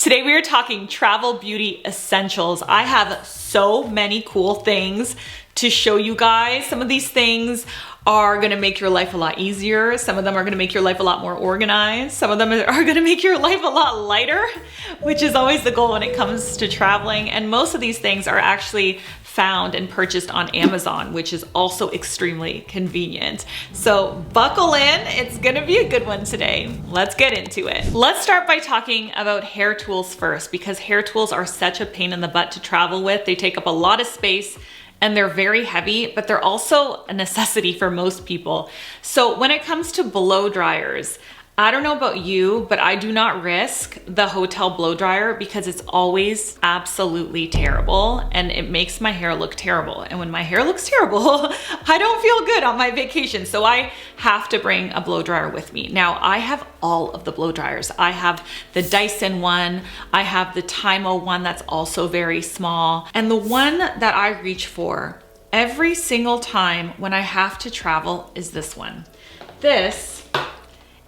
Today we are talking travel beauty essentials. I have so many cool things to show you guys. Some of these things are gonna make your life a lot easier. Some of them are gonna make your life a lot more organized. Some of them are gonna make your life a lot lighter, which is always the goal when it comes to traveling. And most of these things are actually found and purchased on Amazon, which is also extremely convenient. So buckle in, it's gonna be a good one today. Let's get into it. Let's start by talking about hair tools first, because hair tools are such a pain in the butt to travel with. They take up a lot of space and they're very heavy, but they're also a necessity for most people. So when it comes to blow dryers, I don't know about you, but I do not risk the hotel blow dryer because it's always absolutely terrible and it makes my hair look terrible. And when my hair looks terrible, I don't feel good on my vacation. So I have to bring a blow dryer with me. Now I have all of the blow dryers. I have the Dyson one. I have the Tymo one that's also very small. And the one that I reach for every single time when I have to travel is this one. This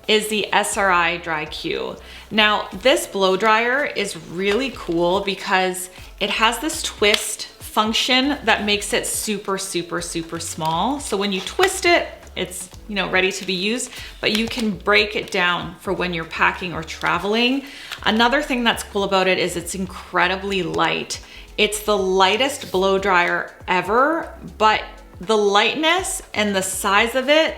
is the SRI Dry Q. Now, this blow dryer is really cool because it has this twist function that makes it super, super, super small. So when you twist it, it's, you know, ready to be used, but you can break it down for when you're packing or traveling. Another thing that's cool about it is it's incredibly light. It's the lightest blow dryer ever, but the lightness and the size of it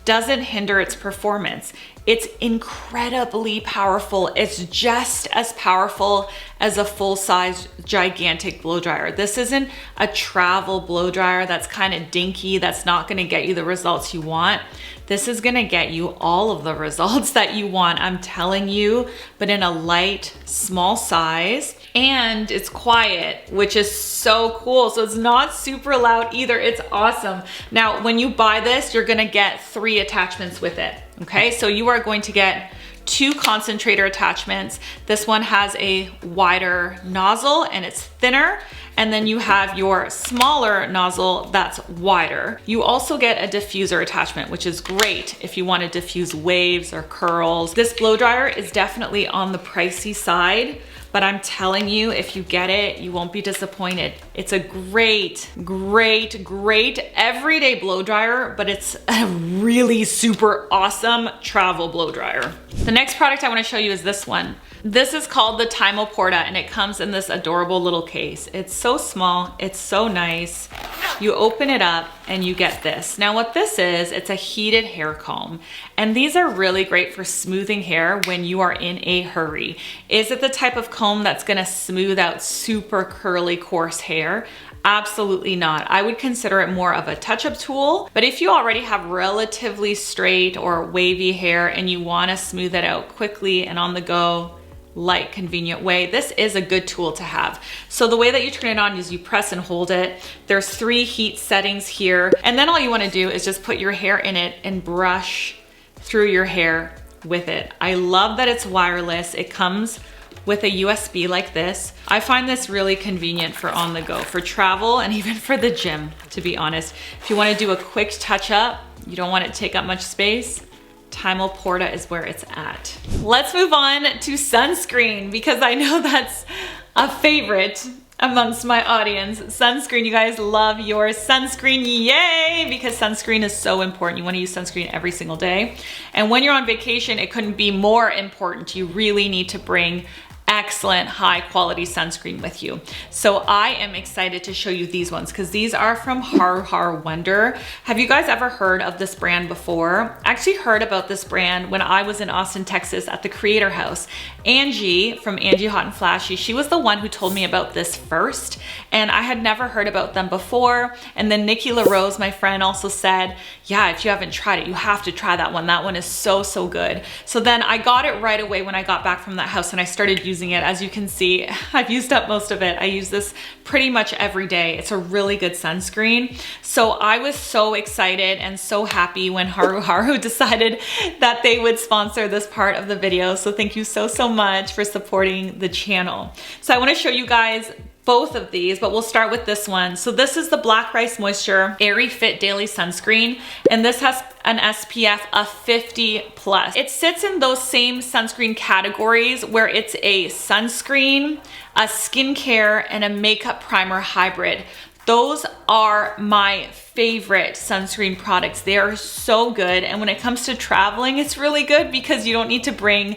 doesn't hinder its performance. It's incredibly powerful. It's just as powerful as a full-size gigantic blow dryer. This isn't a travel blow dryer that's kind of dinky, that's not gonna get you the results you want. This is gonna get you all of the results that you want, I'm telling you, but in a light, small size. And it's quiet, which is so cool. So it's not super loud either. It's awesome. Now, when you buy this, you're gonna get 3 attachments with it. Okay, so you are going to get 2 concentrator attachments. This one has a wider nozzle and it's thinner. And then you have your smaller nozzle that's wider. You also get a diffuser attachment, which is great if you want to diffuse waves or curls. This blow dryer is definitely on the pricey side, but I'm telling you, if you get it, you won't be disappointed. It's a great, great, great everyday blow dryer, but it's a really super awesome travel blow dryer. The next product I want to show you is this one. This is called the Tymo Porta and it comes in this adorable little case. It's so small, it's so nice. You open it up and you get this. Now what this is, it's a heated hair comb. And these are really great for smoothing hair when you are in a hurry. Is it the type of comb that's gonna smooth out super curly, coarse hair? Absolutely not. I would consider it more of a touch-up tool, but if you already have relatively straight or wavy hair and you wanna smooth it out quickly and on the go, light, convenient way, this is a good tool to have. So the way that you turn it on is you press and hold it. There's 3 heat settings here. And then all you wanna do is just put your hair in it and brush through your hair with it. I love that it's wireless. It comes with a USB like this. I find this really convenient for on the go, for travel and even for the gym, to be honest. If you wanna do a quick touch up, you don't want it to take up much space, Tymo Porta is where it's at. Let's move on to sunscreen because I know that's a favorite amongst my audience. Sunscreen, you guys love your sunscreen, yay! Because sunscreen is so important. You wanna use sunscreen every single day. And when you're on vacation, it couldn't be more important. You really need to bring excellent high quality sunscreen with you. So I am excited to show you these ones because these are from Haru Wonder. Have you guys ever heard of this brand before? I actually heard about this brand when I was in Austin, Texas at the Creator House. Angie from Angie Hot and Flashy, she was the one who told me about this first and I had never heard about them before. And then Nikki LaRose, my friend, also said, yeah, if you haven't tried it, you have to try that one. That one is so, so good. So then I got it right away when I got back from that house and I started using it. As you can see, I've used up most of it. I use this pretty much every day. It's a really good sunscreen. So I was so excited and so happy when Haru decided that they would sponsor this part of the video. So thank you so, so much for supporting the channel. So I want to show you guys both of these, but we'll start with this one. So this is the Black Rice Moisture Airyfit Daily Sunscreen, and this has an SPF of 50 plus. It sits in those same sunscreen categories where it's a sunscreen, a skincare, and a makeup primer hybrid. Those are my favorite sunscreen products. They are so good, and when it comes to traveling, it's really good because you don't need to bring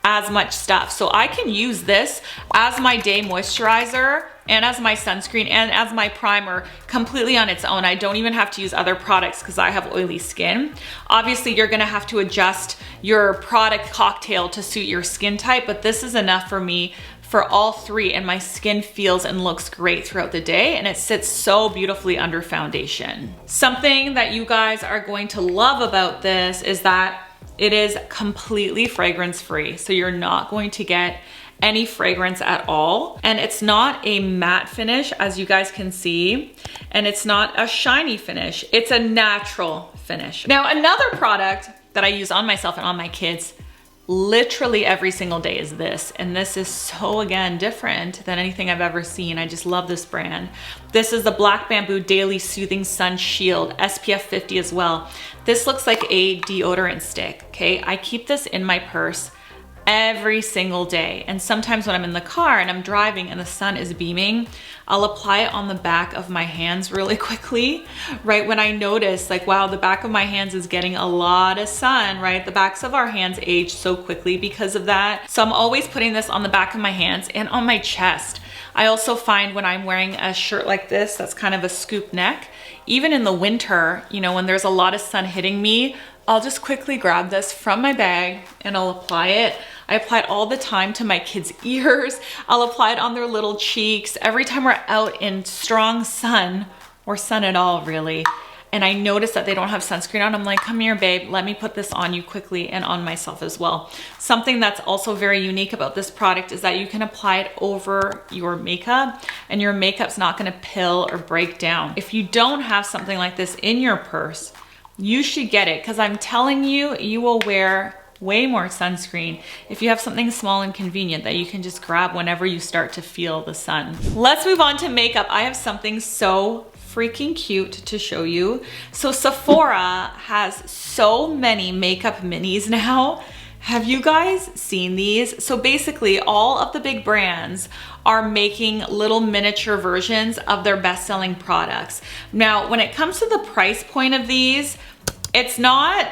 as much stuff. So I can use this as my day moisturizer and as my sunscreen and as my primer completely on its own. I don't even have to use other products because I have oily skin. Obviously, you're gonna have to adjust your product cocktail to suit your skin type, but this is enough for me for all three, and my skin feels and looks great throughout the day, and it sits so beautifully under foundation. Something that you guys are going to love about this is that it is completely fragrance free. So you're not going to get any fragrance at all. And it's not a matte finish, as you guys can see. And it's not a shiny finish. It's a natural finish. Now, another product that I use on myself and on my kids literally every single day is this. And this is so, again, different than anything I've ever seen. I just love this brand. This is the Black Bamboo Daily Soothing Sun Shield, SPF 50 as well. This looks like a deodorant stick, okay? I keep this in my purse every single day. And sometimes when I'm in the car and I'm driving and the sun is beaming, I'll apply it on the back of my hands really quickly, right? When I notice like, wow, the back of my hands is getting a lot of sun, right? The backs of our hands age so quickly because of that. So I'm always putting this on the back of my hands and on my chest. I also find when I'm wearing a shirt like this, that's kind of a scoop neck, even in the winter, you know, when there's a lot of sun hitting me, I'll just quickly grab this from my bag and I'll apply it. I apply it all the time to my kids' ears. I'll apply it on their little cheeks. Every time we're out in strong sun, or sun at all really, and I notice that they don't have sunscreen on, I'm like, come here, babe, let me put this on you quickly and on myself as well. Something that's also very unique about this product is that you can apply it over your makeup and your makeup's not gonna pill or break down. If you don't have something like this in your purse, you should get it, because I'm telling you, you will wear way more sunscreen if you have something small and convenient that you can just grab whenever you start to feel the sun. Let's move on to makeup. I have something so freaking cute to show you. So Sephora has so many makeup minis now. Have you guys seen these? So basically all of the big brands are making little miniature versions of their best-selling products. Now, when it comes to the price point of these, it's not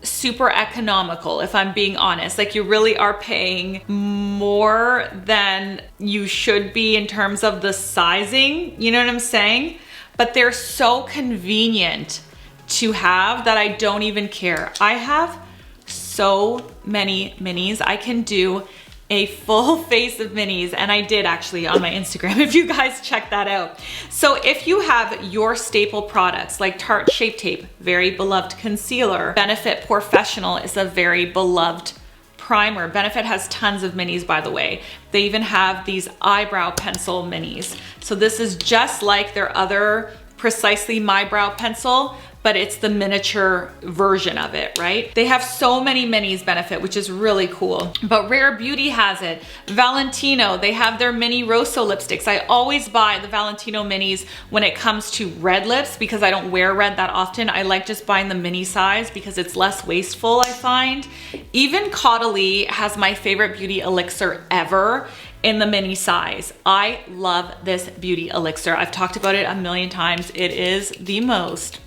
super economical, if I'm being honest. Like, you really are paying more than you should be in terms of the sizing, you know what I'm saying? But they're so convenient to have that I don't even care. I have so many minis. I can do a full face of minis, and I did actually on my Instagram, if you guys check that out. So if you have your staple products like Tarte Shape Tape, very beloved concealer, Benefit Professional is a very beloved primer. Benefit has tons of minis, by the way. They even have these eyebrow pencil minis. So this is just like their other Precisely My Brow Pencil, but it's the miniature version of it, right? They have so many minis, Benefit, which is really cool. But Rare Beauty has it. Valentino, they have their mini Rosso lipsticks. I always buy the Valentino minis when it comes to red lips because I don't wear red that often. I like just buying the mini size because it's less wasteful, I find. Even Caudalie has my favorite beauty elixir ever in the mini size. I love this beauty elixir. I've talked about it a million times. It is the most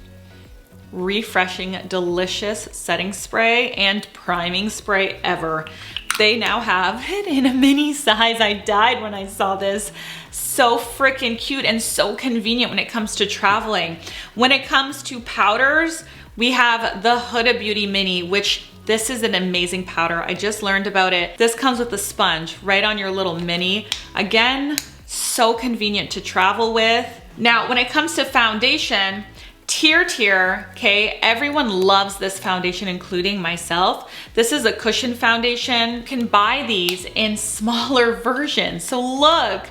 refreshing, delicious setting spray and priming spray ever. They now have it in a mini size. I died when I saw this. So freaking cute and so convenient when it comes to traveling. When it comes to powders, we have the Huda Beauty Mini, which this is an amazing powder. I just learned about it. This comes with a sponge right on your little mini. Again, so convenient to travel with. Now, when it comes to foundation, Tier, okay, everyone loves this foundation, including myself. This is a cushion foundation. You can buy these in smaller versions. So look,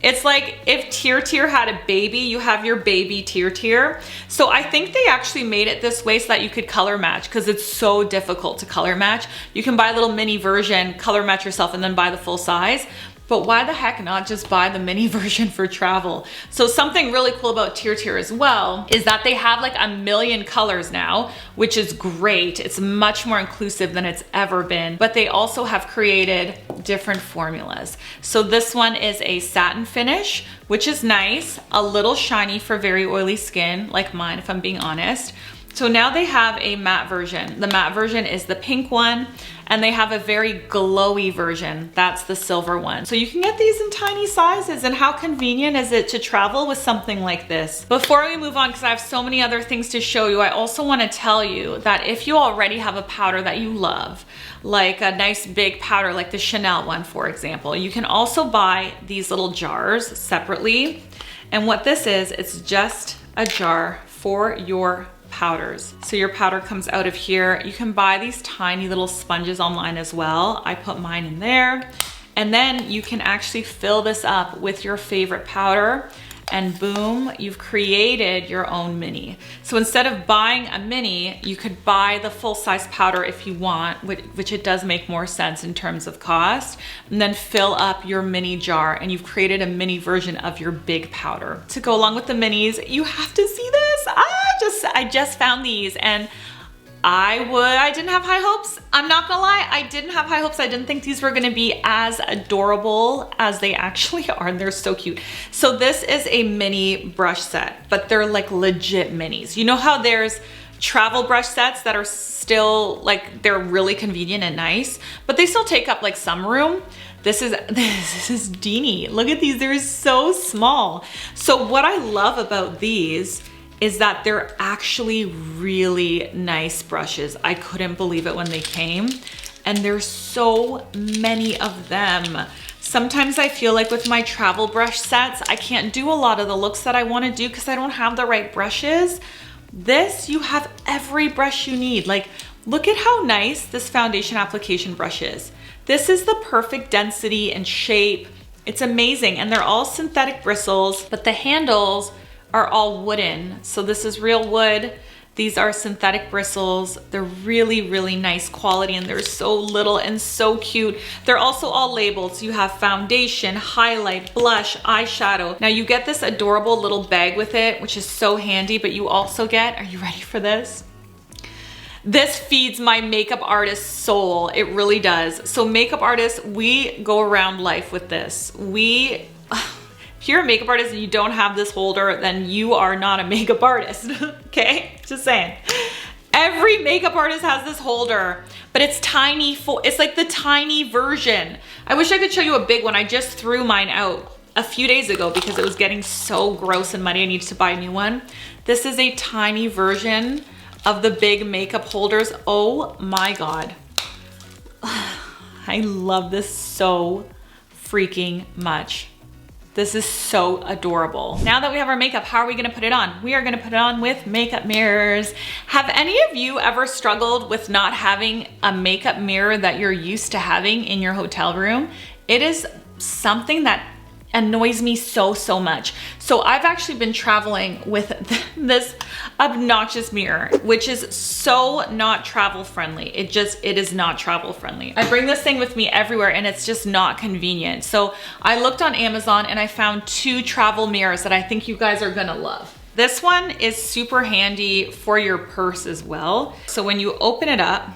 it's like if Tier had a baby, you have your baby Tier. So I think they actually made it this way so that you could color match, because it's so difficult to color match. You can buy a little mini version, color match yourself, and then buy the full size. but why the heck not just buy the mini version for travel? So something really cool about Toiletry as well is that they have like a million colors now, which is great. It's much more inclusive than it's ever been, but they also have created different formulas. So this one is a satin finish, which is nice, a little shiny for very oily skin like mine, if I'm being honest. So now they have a matte version. The matte version is the pink one, and they have a very glowy version. That's the silver one. So you can get these in tiny sizes, and how convenient is it to travel with something like this? Before we move on, because I have so many other things to show you, I also want to tell you that if you already have a powder that you love, like a nice big powder like the Chanel one, for example, you can also buy these little jars separately. And what this is, it's just a jar for your powders. So your powder comes out of here. You can buy these tiny little sponges online as well. I put mine in there. And then you can actually fill this up with your favorite powder, and boom, you've created your own mini. So instead of buying a mini, you could buy the full-size powder if you want, which it does make more sense in terms of cost, and then fill up your mini jar, and you've created a mini version of your big powder. To go along with the minis, you have to see this. I just found these, and I didn't have high hopes. I'm not gonna lie, I didn't have high hopes. I didn't think these were gonna be as adorable as they actually are, and they're so cute. So this is a mini brush set, but they're like legit minis. You know how there's travel brush sets that are still like, they're really convenient and nice, but they still take up like some room? This is teeny. Look at these, they're so small. So what I love about these is that they're actually really nice brushes. I couldn't believe it when they came, and there's so many of them. Sometimes I feel like with my travel brush sets, I can't do a lot of the looks that I wanna do because I don't have the right brushes. This, you have every brush you need. Like, look at how nice this foundation application brush is. This is the perfect density and shape. It's amazing, and they're all synthetic bristles, but the handles are all wooden. So this is real wood. These are synthetic bristles. They're really, really nice quality, and they're so little and so cute. They're also all labeled. So you have foundation, highlight, blush, eyeshadow. Now you get this adorable little bag with it, which is so handy, but you also get, are you ready for this? This feeds my makeup artist's soul. It really does. So makeup artists, we go around life with this. If you're a makeup artist and you don't have this holder, then you are not a makeup artist, okay? Just saying. Every makeup artist has this holder, but it's tiny, it's like the tiny version. I wish I could show you a big one. I just threw mine out a few days ago because it was getting so gross and muddy. I needed to buy a new one. This is a tiny version of the big makeup holders. Oh my God. I love this so freaking much. This is so adorable. Now that we have our makeup, how are we gonna put it on? We are gonna put it on with makeup mirrors. Have any of you ever struggled with not having a makeup mirror that you're used to having in your hotel room? It is something that annoys me so much. So I've actually been traveling with this obnoxious mirror, which is so not travel friendly. It is not travel friendly. I bring this thing with me everywhere, and it's just not convenient. So I looked on Amazon and I found 2 travel mirrors that I think you guys are gonna love. This one is super handy for your purse as well. So when you open it up,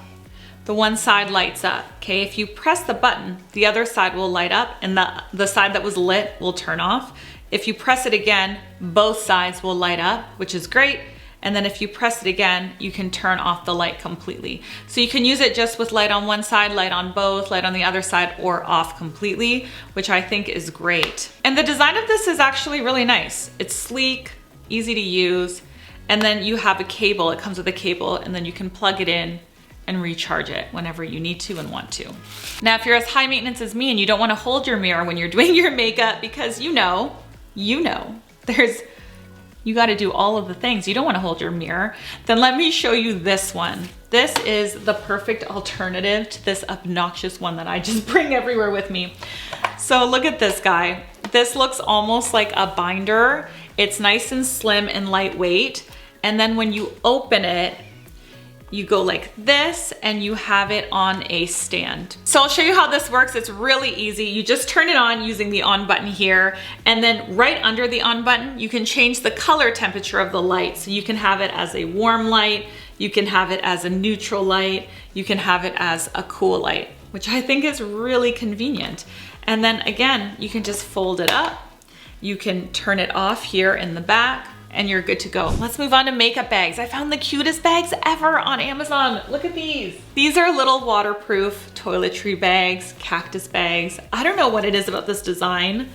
the one side lights up, okay? If you press the button, the other side will light up, and the side that was lit will turn off. If you press it again, both sides will light up, which is great. And then if you press it again, you can turn off the light completely. So you can use it just with light on one side, light on both, light on the other side, or off completely, which I think is great. And the design of this is actually really nice. It's sleek, easy to use, and then you have a cable. It comes with a cable, and then you can plug it in and recharge it whenever you need to and want to. Now, if you're as high maintenance as me and you don't want to hold your mirror when you're doing your makeup because you know, you got to do all of the things. You don't want to hold your mirror. Then let me show you this one. This is the perfect alternative to this obnoxious one that I just bring everywhere with me. So look at this guy. This looks almost like a binder. It's nice and slim and lightweight. And then when you open it, you go like this and you have it on a stand. So I'll show you how this works. It's really easy. You just turn it on using the on button here, and then right under the on button, you can change the color temperature of the light. So you can have it as a warm light, you can have it as a neutral light, you can have it as a cool light, which I think is really convenient. And then again, you can just fold it up. You can turn it off here in the back, and you're good to go. Let's move on to makeup bags. I found the cutest bags ever on Amazon. Look at these. These are little waterproof toiletry bags, cactus bags. I don't know what it is about this design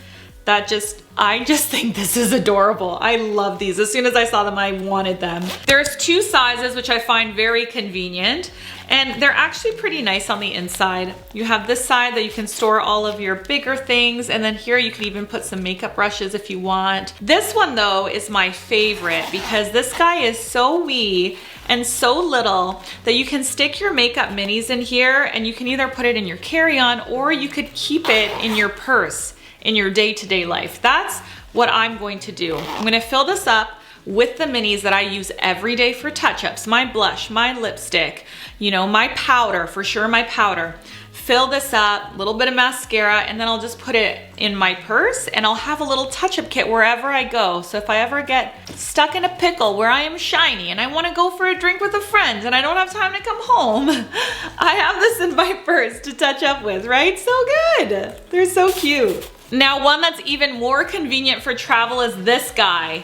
that I just think this is adorable. I love these. As soon as I saw them, I wanted them. There's two sizes, which I find very convenient, and they're actually pretty nice on the inside. You have this side that you can store all of your bigger things, and then here you can even put some makeup brushes if you want. This one though is my favorite because this guy is so wee and so little that you can stick your makeup minis in here, and you can either put it in your carry-on or you could keep it in your purse in your day-to-day life. That's what I'm going to do. I'm gonna fill this up with the minis that I use every day for touch-ups, my blush, my lipstick, you know, my powder, for sure my powder. Fill this up, a little bit of mascara, and then I'll just put it in my purse, and I'll have a little touch-up kit wherever I go. So if I ever get stuck in a pickle where I am shiny and I wanna go for a drink with a friend and I don't have time to come home, I have this in my purse to touch up with, right? So good, they're so cute. Now, one that's even more convenient for travel is this guy.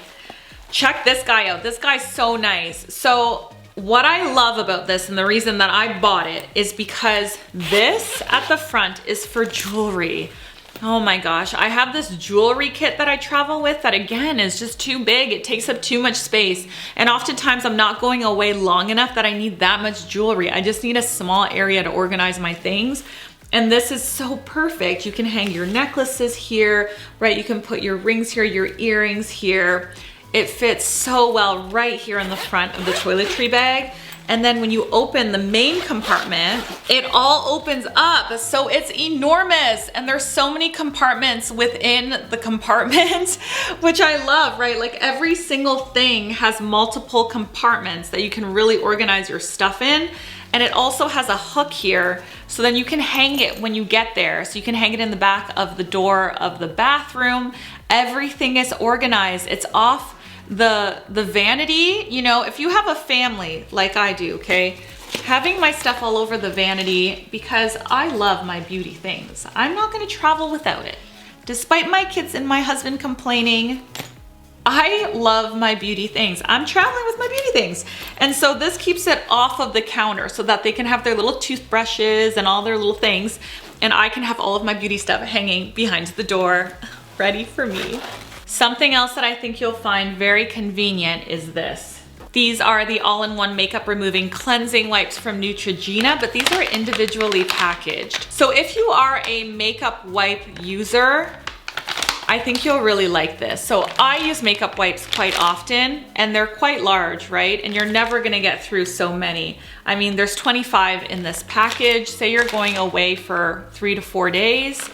Check this guy out. This guy's so nice. So what I love about this, and the reason that I bought it, is because this at the front is for jewelry. Oh my gosh, I have this jewelry kit that I travel with that again is just too big. It takes up too much space. And oftentimes I'm not going away long enough that I need that much jewelry. I just need a small area to organize my things. And this is so perfect. You can hang your necklaces here, right? You can put your rings here, your earrings here. It fits so well right here in the front of the toiletry bag. And then when you open the main compartment, it all opens up. So it's enormous. And there's so many compartments within the compartment, which I love, right? Like every single thing has multiple compartments that you can really organize your stuff in. And it also has a hook here, so then you can hang it when you get there. So you can hang it in the back of the door of the bathroom. Everything is organized. It's off the vanity. You know, if you have a family like I do, okay, having my stuff all over the vanity, because I love my beauty things. I'm not gonna travel without it. Despite my kids and my husband complaining, I love my beauty things. I'm traveling with my beauty things. And so this keeps it off of the counter so that they can have their little toothbrushes and all their little things. And I can have all of my beauty stuff hanging behind the door, ready for me. Something else that I think you'll find very convenient is this. These are the all-in-one makeup removing cleansing wipes from Neutrogena, but these are individually packaged. So if you are a makeup wipe user, I think you'll really like this. So I use makeup wipes quite often, and they're quite large, right? And you're never gonna get through so many. I mean, there's 25 in this package. Say you're going away for 3 to 4 days,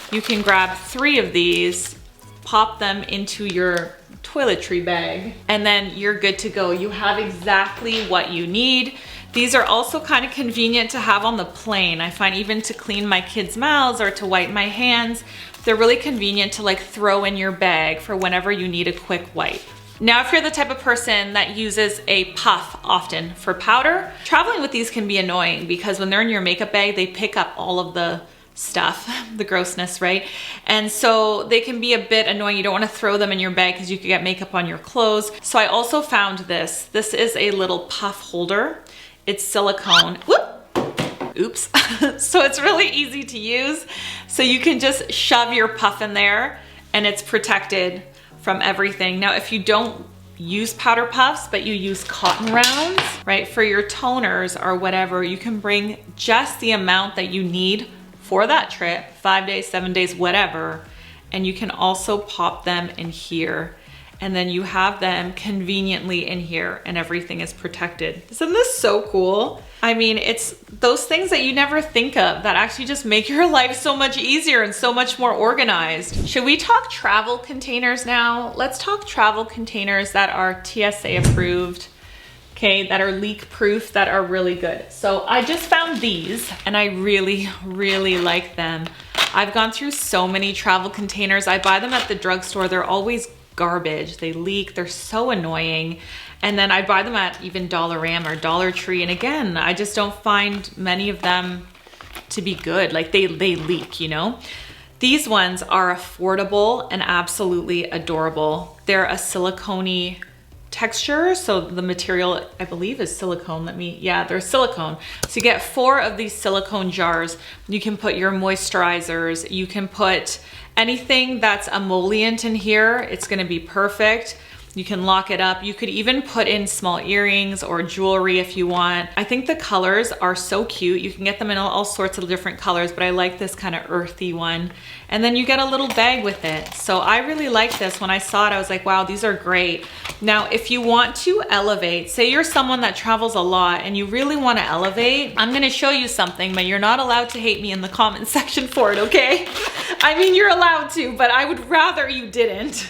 you can grab 3 of these, pop them into your toiletry bag, and then you're good to go. You have exactly what you need. These are also kind of convenient to have on the plane. I find even to clean my kids' mouths or to wipe my hands, they're really convenient to like throw in your bag for whenever you need a quick wipe. Now, if you're the type of person that uses a puff often for powder, traveling with these can be annoying because when they're in your makeup bag, they pick up all of the stuff, the grossness, right? And so they can be a bit annoying. You don't want to throw them in your bag because you could get makeup on your clothes. So I also found this. This is a little puff holder. It's silicone. Whoop! Oops. So it's really easy to use. So you can just shove your puff in there and it's protected from everything. Now, if you don't use powder puffs, but you use cotton rounds, right, for your toners or whatever, you can bring just the amount that you need for that trip, 5 days, 7 days, whatever. And you can also pop them in here. And then you have them conveniently in here and everything is protected. Isn't this so cool? I mean, it's those things that you never think of that actually just make your life so much easier and so much more organized. Should we talk travel containers now? Let's talk travel containers that are TSA approved. okay, that are leak proof, that are really good. So I just found these and I really, really like them. I've gone through so many travel containers. I buy them at the drugstore. They're always garbage. They leak. They're so annoying. And then I buy them at even Dollarama or Dollar Tree. And again, I just don't find many of them to be good. Like they leak, you know? These ones are affordable and absolutely adorable. They're a silicone texture, so the material I believe is silicone. Yeah, they're silicone. So you get 4 of these silicone jars. You can put your moisturizers, you can put anything that's emollient in here. It's gonna be perfect. You can lock it up. You could even put in small earrings or jewelry if you want. I think the colors are so cute. You can get them in all sorts of different colors, but I like this kind of earthy one. And then you get a little bag with it. So I really like this. When I saw it, I was like, wow, these are great. Now, if you want to elevate, say you're someone that travels a lot and you really want to elevate, I'm gonna show you something, but you're not allowed to hate me in the comment section for it, okay? I mean, you're allowed to, but I would rather you didn't.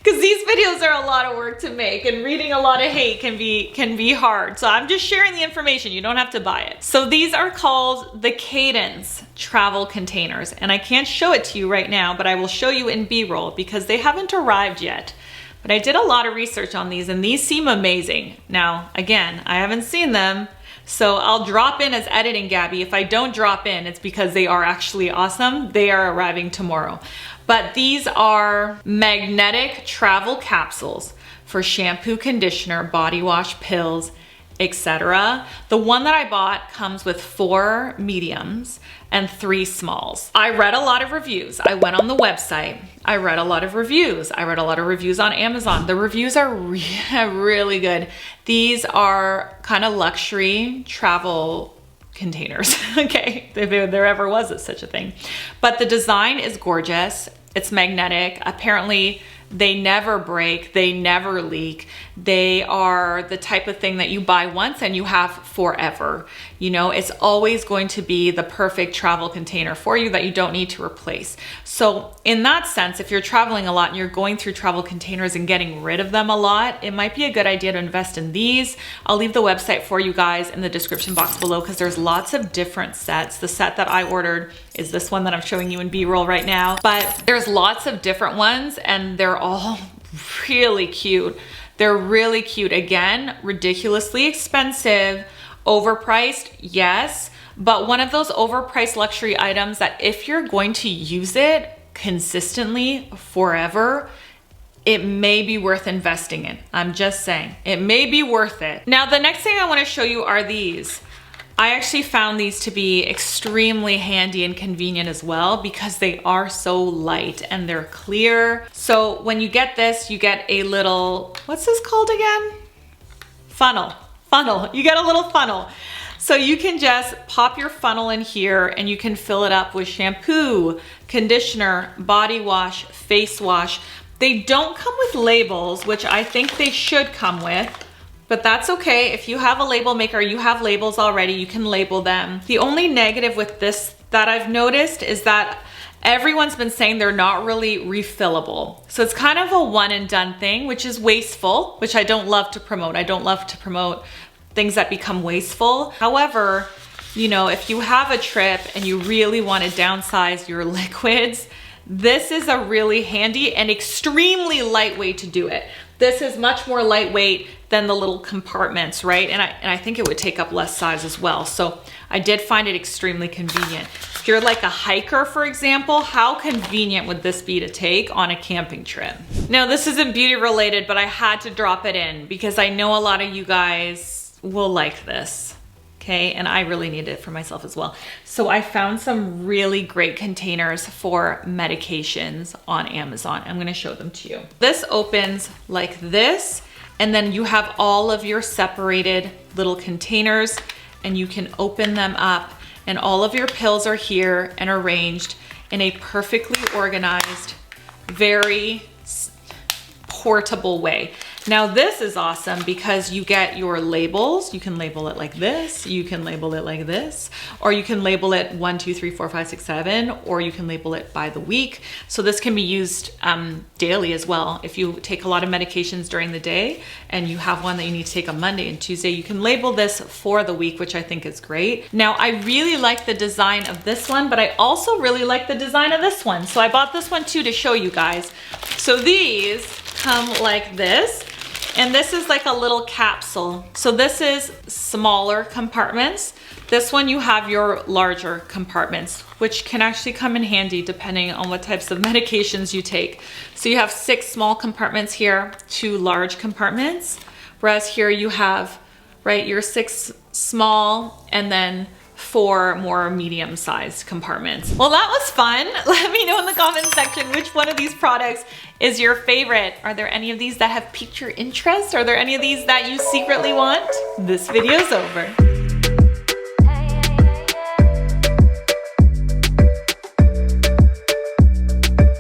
Because these videos are a lot of work to make and reading a lot of hate can be hard. So I'm just sharing the information. You don't have to buy it. So these are called the Cadence travel containers. And I can't show it to you right now, but I will show you in B-roll because they haven't arrived yet. But I did a lot of research on these and these seem amazing. Now, again, I haven't seen them. So I'll drop in as editing Gabby. If I don't drop in, it's because they are actually awesome. They are arriving tomorrow. But these are magnetic travel capsules for shampoo, conditioner, body wash, pills, etc. The one that I bought comes with 4 mediums and 3 smalls. I read a lot of reviews. I went on the website. I read a lot of reviews. I read a lot of reviews on Amazon. The reviews are really good. These are kind of luxury travel containers, okay, if there ever was such a thing. But the design is gorgeous. It's magnetic. Apparently they never break, they never leak. They are the type of thing that you buy once and you have forever. You know, it's always going to be the perfect travel container for you that you don't need to replace. So in that sense, if you're traveling a lot and you're going through travel containers and getting rid of them a lot, it might be a good idea to invest in these. I'll leave the website for you guys in the description box below because there's lots of different sets. The set that I ordered is this one that I'm showing you in B-roll right now, but there's lots of different ones and they're all really cute. They're really cute. Again, ridiculously expensive, overpriced, yes, but one of those overpriced luxury items that if you're going to use it consistently forever, it may be worth investing in. I'm just saying, it may be worth it. Now, the next thing I want to show you are these. I actually found these to be extremely handy and convenient as well because they are so light and they're clear. So when you get this, you get a little, what's this called again? Funnel. You get a little funnel. So you can just pop your funnel in here and you can fill it up with shampoo, conditioner, body wash, face wash. They don't come with labels, which I think they should come with. But that's okay. If you have a label maker, you have labels already, you can label them. The only negative with this that I've noticed is that everyone's been saying they're not really refillable. So it's kind of a one and done thing, which is wasteful, which I don't love to promote. I don't love to promote things that become wasteful. However, you know, if you have a trip and you really want to downsize your liquids, this is a really handy and extremely light way to do it. This is much more lightweight than the little compartments, right? And I think it would take up less size as well. So I did find it extremely convenient. If you're like a hiker, for example, how convenient would this be to take on a camping trip? Now, this isn't beauty related, but I had to drop it in because I know a lot of you guys will like this. Okay, and I really need it for myself as well. So I found some really great containers for medications on Amazon. I'm gonna show them to you. This opens like this, and then you have all of your separated little containers and you can open them up and all of your pills are here and arranged in a perfectly organized, very portable way. Now this is awesome because you get your labels. You can label it like this, you can label it like this, or you can label it 1, 2, 3, 4, 5, 6, 7, or you can label it by the week. So this can be used daily as well. If you take a lot of medications during the day and you have one that you need to take on Monday and Tuesday, you can label this for the week, which I think is great. Now I really like the design of this one, but I also really like the design of this one. So I bought this one too to show you guys. So these come like this. And this is like a little capsule. So this is smaller compartments. This one you have your larger compartments, which can actually come in handy depending on what types of medications you take. So you have 6 small compartments here, 2 large compartments. Whereas here you have, right, your 6 small and then 4 more medium-sized compartments. Well, that was fun. Let me know in the comment section which one of these products is your favorite. Are there any of these that have piqued your interest? Are there any of these that you secretly want? This video's over.